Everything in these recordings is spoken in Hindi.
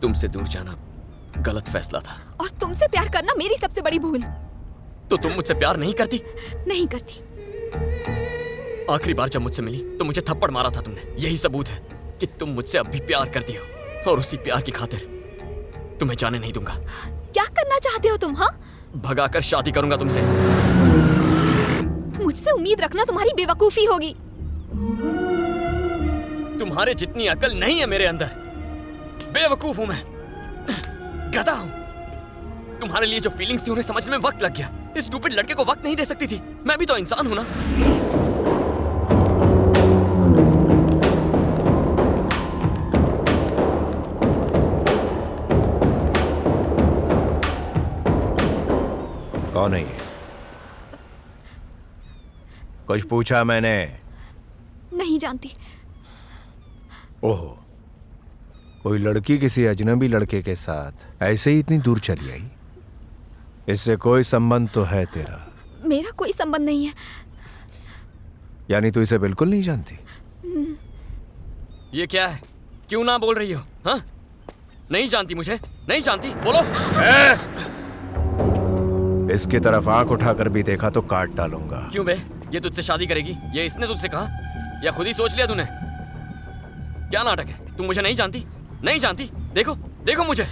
तुमसे दूर जाना गलत फैसला था। और तुमसे प्यार करना मेरी सबसे बड़ी भूल। तो तुम मुझसे प्यार नहीं करती? नहीं करती। आखिरी बार जब मुझसे मिली तो मुझे थप्पड़ मारा था तुमने। यही सबूत है कि तुम मुझसे अब भी प्यार करती हो, और उसी प्यार की खातिर तुम्हें जाने नहीं दूंगा। क्या करना चाहते हो तुम? हाँ, भगाकर शादी करूंगा तुमसे। मुझसे उम्मीद रखना तुम्हारी बेवकूफी होगी। तुम्हारे जितनी अकल नहीं है मेरे अंदर। बेवकूफ हूं मैं, गधा हूं। तुम्हारे लिए जो फीलिंग्स थी उन्हें समझने में वक्त लग गया। इस स्टूपिड लड़के को वक्त नहीं दे सकती थी। मैं भी तो इंसान हूं ना। कौन है ये? कुछ पूछा मैंने? नहीं जानती। ओहो, कोई लड़की किसी अजनबी लड़के के साथ ऐसे ही इतनी दूर चली आई? इससे कोई संबंध तो है तेरा? मेरा कोई संबंध नहीं है। यानी तू इसे बिल्कुल नहीं जानती? ये क्या है? क्यों ना बोल रही हो? हाँ, नहीं जानती मुझे? नहीं जानती? बोलो। इसकी तरफ आंख उठाकर भी देखा तो काट डालूंगा। क्यों बे? ये तुझसे शादी करेगी? ये इसने तुझसे कहा या खुद ही सोच लिया तूने? क्या नाटक है? तुम मुझे नहीं जानती? नहीं जानती? देखो देखो मुझे।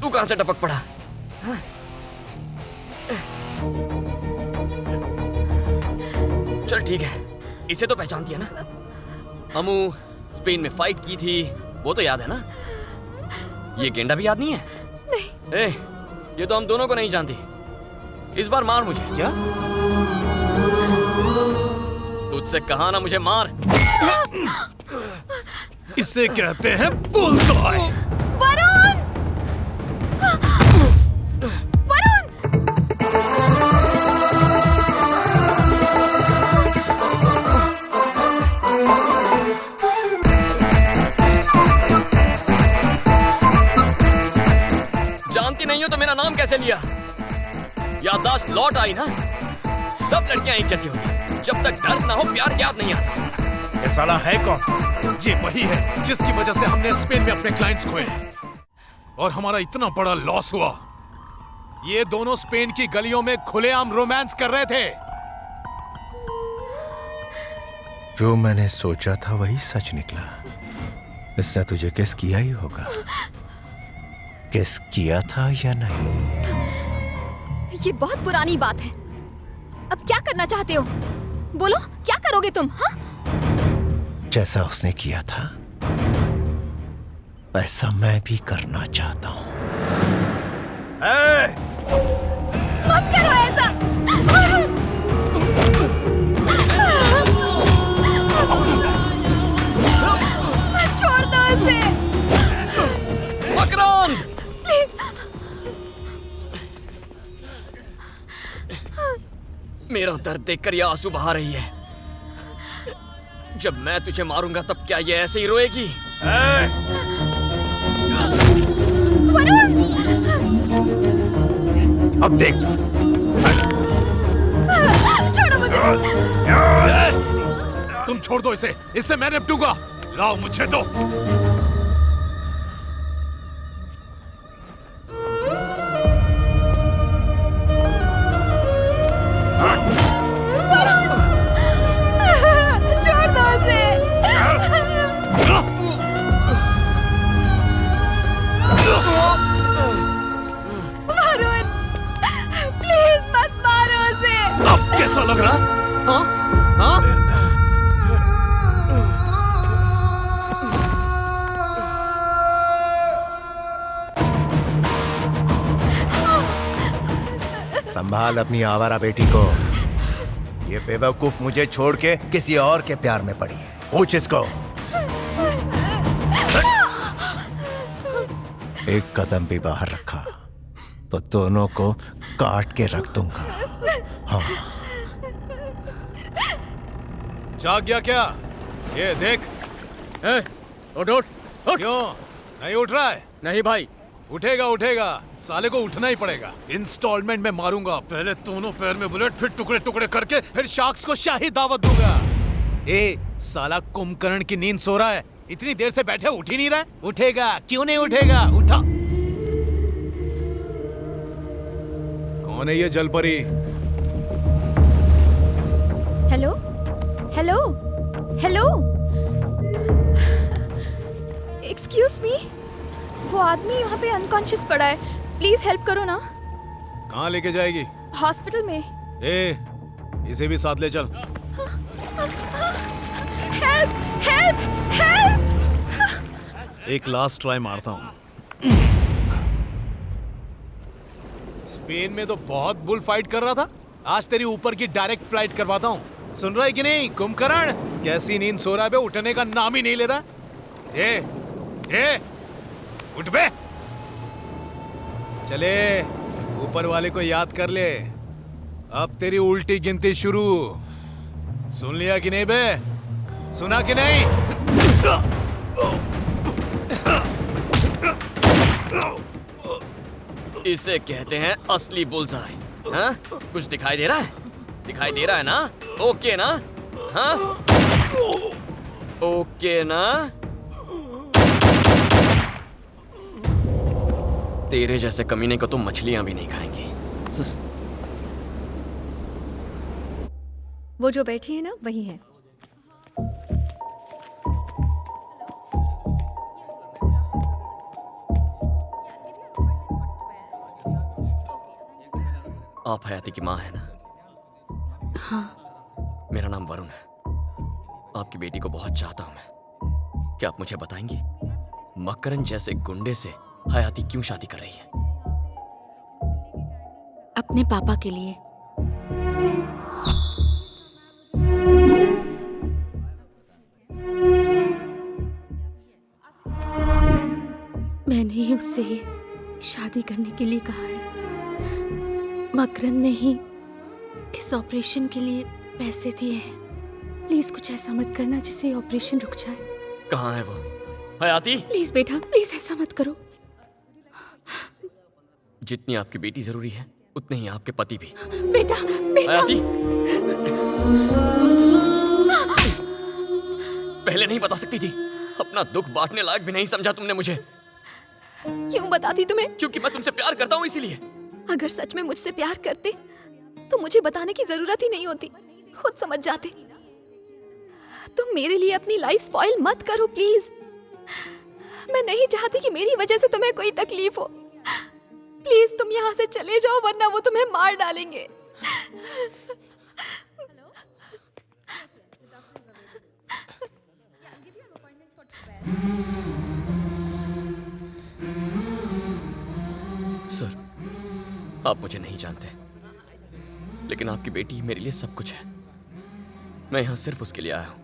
तू कहां से टपक पड़ा? चल ठीक है, इसे तो पहचानती है ना? हमू स्पेन में फाइट की थी, वो तो याद है ना? ये गेंडा भी याद नहीं है? नहीं। ये तो हम दोनों को नहीं जानती। इस बार मार मुझे। क्या? तुझसे कहा ना मुझे मार। इसे कहते हैं बुलसआई। वरुण! वरुण! जानती नहीं हो तो मेरा नाम कैसे लिया? याददाश्त लौट आई ना? सब लड़कियां एक जैसी होती हैं। जब तक दर्द ना हो प्यार याद नहीं आता। ये साला है कौन? ये वही है जिसकी वजह से हमने स्पेन में अपने क्लाइंट्स खोए और हमारा इतना बड़ा लॉस हुआ। ये दोनों स्पेन की गलियों में खुलेआम रोमांस कर रहे थे। जो मैंने सोचा था वही सच निकला। इसने तुझे किस किया ही होगा। किस किया था या नहीं? ये बहुत पुरानी बात है। अब क्या करना चाहते हो? बोलो, क्या करोगे तुम? हाँ? जैसा उसने किया था वैसा मैं भी करना चाहता हूं। मत करो ऐसा। छोड़ दो उसे। मकरंद! प्लीज। मेरा दर्द देखकर यह आंसू बहा रही है। जब मैं तुझे मारूंगा तब क्या ये ऐसे ही रोएगी? वरुण! अब देख छोड़ो मुझे। तुम छोड़ दो इसे, इससे मैं निपटूंगा। लाओ मुझे दो। छोड़ दो उसे। वरुण, प्लीज मत मारो उसे। अब कैसा लग रहा? हाँ? हाँ? संभाल अपनी आवारा बेटी को। ये बेवकूफ मुझे छोड़ के किसी और के प्यार में पड़ी है। पूछ इसको। एक कदम भी बाहर रखा तो दोनों को काट के रख दूंगा। हाँ। जाग गया क्या? ये देख। उठ उठ उठ। क्यों नहीं उठ रहा है? नहीं भाई, उठेगा उठेगा, साले को उठना ही पड़ेगा। इंस्टॉलमेंट में मारूंगा, पहले दोनों पैर में बुलेट, फिर टुकड़े टुकड़े करके, फिर शार्क्स को शाही दावत दूंगा। ए साला कुंभकर्ण की नींद सो रहा है, इतनी देर से बैठे उठ ही नहीं रहा है। उठेगा, क्यों नहीं उठेगा? उठा। कौन है ये जलपरी? Hello hello hello, excuse me, वो आदमी वहाँ पे अनकॉन्शियस पड़ा है, प्लीज हेल्प करो ना। कहाँ लेके जाएगी? हॉस्पिटल में। ए इसे भी साथ ले चल। Help help help. एक लास्ट ट्राई मारता हूँ। स्पेन में तो बहुत बुल फाइट कर रहा था, आज तेरी ऊपर की डायरेक्ट फ्लाइट करवाता हूँ। सुन रहा है कि नहीं कुंभकर्ण? कैसी नींद सो रहा है बे, उठने का नाम ही नहीं ले रहा। ए उठ बे। चले, ऊपर वाले को याद कर ले, अब तेरी उल्टी गिनती शुरू। सुन लिया कि नहीं बे? सुना कि नहीं? इसे कहते हैं असली बुल्सआई। हाँ? कुछ दिखाई दे रहा है? दिखाई दे रहा है ना? ओके ना? हाँ? ओके ना? तेरे जैसे कमीने को तो मछलियां भी नहीं खाएंगी। वो जो बैठी है ना, वही है। आप हयाती की माँ है ना? हाँ। मेरा नाम वरुण है। आपकी बेटी को बहुत चाहता हूं मैं। क्या आप मुझे बताएंगी, मकरन जैसे गुंडे से हयाती क्यों शादी कर रही है? अपने पापा के लिए। मैंने ही उससे ये शादी करने के लिए कहा है। मकरन ने ही इस ऑपरेशन के लिए पैसे दिए हैं। प्लीज कुछ ऐसा मत करना जिससे ये ऑपरेशन रुक जाए। कहाँ है वो? हयाती, प्लीज बेटा, प्लीज ऐसा मत करो। जितनी आपकी बेटी जरूरी है उतने ही आपके पति भी। बेटा बेटा। हयाती, पहले नहीं बता सकती थी? अपना दुख बांटने लायक भी नहीं समझा तुमने मुझे। क्यों बताती तुम्हें? क्योंकि मैं तुमसे प्यार करता हूँ इसीलिए। अगर सच में मुझसे प्यार करते तो मुझे बताने की जरूरत ही नहीं होती, खुद समझ जाते। तुम मेरे लिए अपनी लाइफ स्पॉइल मत करो प्लीज। मैं नहीं चाहती कि मेरी वजह से तुम्हें कोई तकलीफ हो। प्लीज तुम यहाँ से चले जाओ, वरना वो तुम्हें मार डालेंगे। सर, आप मुझे नहीं जानते, लेकिन आपकी बेटी मेरे लिए सब कुछ है। मैं यहाँ सिर्फ उसके लिए आया हूँ।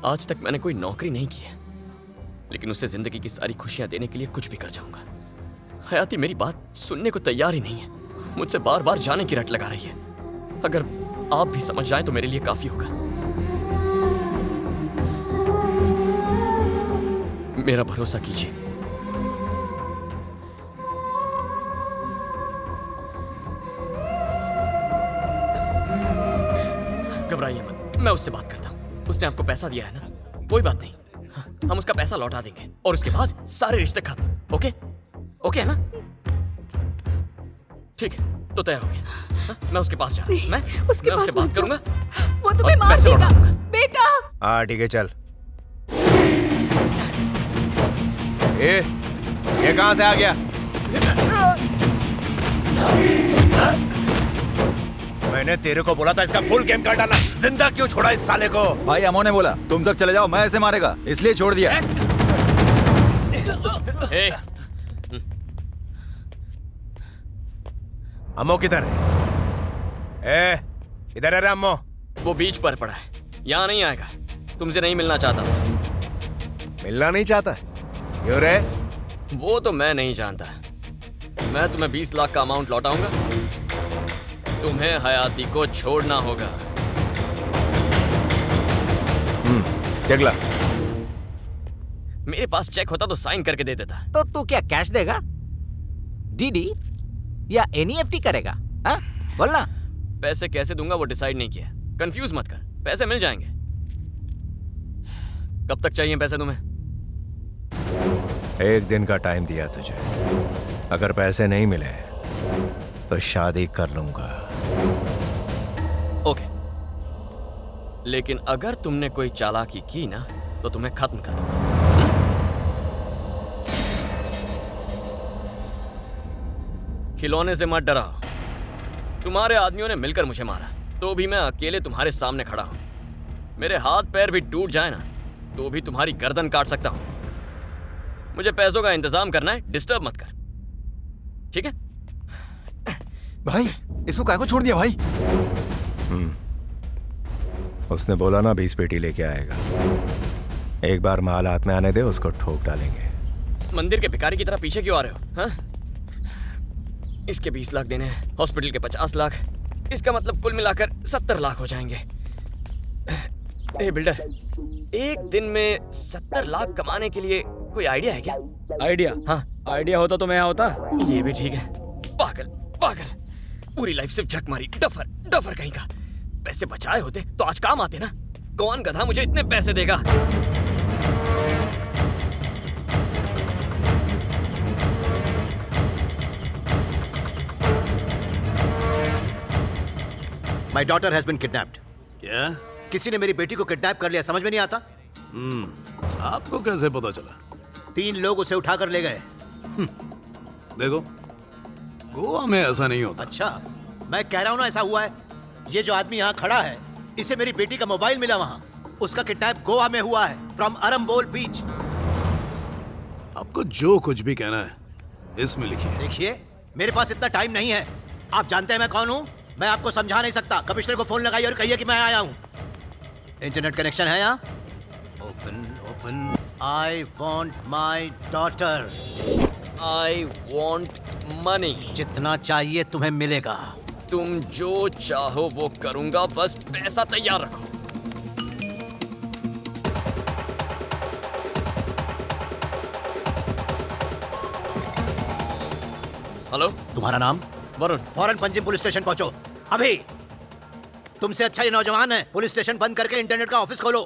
आज तक मैंने कोई नौकरी नहीं की है, लेकिन उसे जिंदगी की सारी खुशियां देने के लिए कुछ भी कर जाऊंगा। हयाती मेरी बात सुनने को तैयार ही नहीं है, मुझसे बार बार जाने की रट लगा रही है। अगर आप भी समझ जाएं तो मेरे लिए काफी होगा। मेरा भरोसा कीजिए। घबराइए मत, मैं उससे बात करता हूं। उसने आपको पैसा दिया है ना? कोई बात नहीं, हम उसका पैसा लौटा देंगे और उसके बाद सारे रिश्ते खत्म। ओके? ओके है ना? ठीक है, तो तय हो गया। हाँ? मैं उसके पास जा रहा हूं। मैं उससे बात करूंगा, वो तुम्हें मार पैसे देगा। लौटा दूंगा। बेटा, हाँ ठीक है, चल। ये कहां से आ गया? मैंने तेरे को बोला था इसका फुल गेम कर डालना, जिंदा क्यों छोड़ा इस साले को? भाई अमो ने बोला तुम सब चले जाओ, मैं ऐसे मारेगा, इसलिए छोड़ दिया। ए, अम्मो किधर है? इधर है रे अम्मो। वो बीच पर पड़ा है, यहाँ नहीं आएगा। तुमसे नहीं मिलना चाहता था। मिलना नहीं चाहता? क्यों रे? वो तो मैं नहीं जानता। मैं तुम्हें 20 लाख का अमाउंट लौटाऊंगा, तुम्हें हयाती को छोड़ना होगा। चेक ला। मेरे पास चेक होता तो साइन करके दे देता। तो तू क्या कैश देगा? डीडी या एनईएफटी करेगा? हाँ बोलना। पैसे कैसे दूंगा वो डिसाइड नहीं किया। कंफ्यूज मत कर, पैसे मिल जाएंगे। कब तक चाहिए पैसे तुम्हें? 1 दिन का टाइम दिया तुझे। अगर पैसे नहीं मिले तो शादी कर लूंगा। ओके, लेकिन अगर तुमने कोई चालाकी की ना तो तुम्हें खत्म कर दूंगा। खिलौने से मत डराओ। तुम्हारे आदमियों ने मिलकर मुझे मारा, तो भी मैं अकेले तुम्हारे सामने खड़ा हूं। मेरे हाथ पैर भी टूट जाए ना तो भी तुम्हारी गर्दन काट सकता हूं। मुझे पैसों का इंतजाम करना है, डिस्टर्ब मत कर, ठीक है? भाई इसको काय को छोड़ दिया भाई? उसने बोला ना 20 पेटी लेके आएगा। एक बार माल हाथ में आने दे, उसको ठोक डालेंगे। मंदिर के भिखारी की तरह पीछे क्यों आ रहे हो? हाँ? इसके 20 लाख देने हैं, हॉस्पिटल के 50 लाख, इसका मतलब कुल मिलाकर 70 लाख हो जाएंगे। ए बिल्डर, एक दिन में 70 लाख कमाने के लिए कोई आइडिया है क्या? आइडिया? हाँ, आइडिया होता तो मैं यहाँ होता। ये भी ठीक है। पागल पागल, पूरी लाइफ सिर्फ झक मारी। डफर डफर कहीं का। पैसे बचाए होते तो आज काम आते ना। कौन गधा मुझे इतने पैसे देगा? My daughter has been kidnapped. क्या? किसी ने मेरी बेटी को किडनैप कर लिया, समझ में नहीं आता। आपको कैसे पता चला? 3 लोग उसे उठाकर ले गए। देखो, गोवा में ऐसा नहीं होता। अच्छा, मैं कह रहा हूँ ना ऐसा हुआ है। ये जो आदमी यहाँ खड़ा है, इसे मेरी बेटी का मोबाइल मिला वहाँ। उसका किडनैप गोवा में हुआ है, फ्रॉम अरम्बोल बीच। आपको जो कुछ भी कहना है इसमें लिखिए। देखिए, मेरे पास इतना टाइम नहीं है। आप जानते हैं मैं कौन हूँ। मैं आपको समझा नहीं सकता। कमिश्नर को फोन लगाइए और कहिए कि मैं आया हूँ। इंटरनेट कनेक्शन है यहाँ? Open open. I want my daughter. I want money. जितना चाहिए तुम्हें मिलेगा। तुम जो चाहो वो करूंगा, बस पैसा तैयार रखो। हेलो, तुम्हारा नाम? वरुण। फौरन पंजिम पुलिस स्टेशन पहुंचो अभी। तुमसे अच्छा ये नौजवान है। पुलिस स्टेशन बंद करके इंटरनेट का ऑफिस खोलो।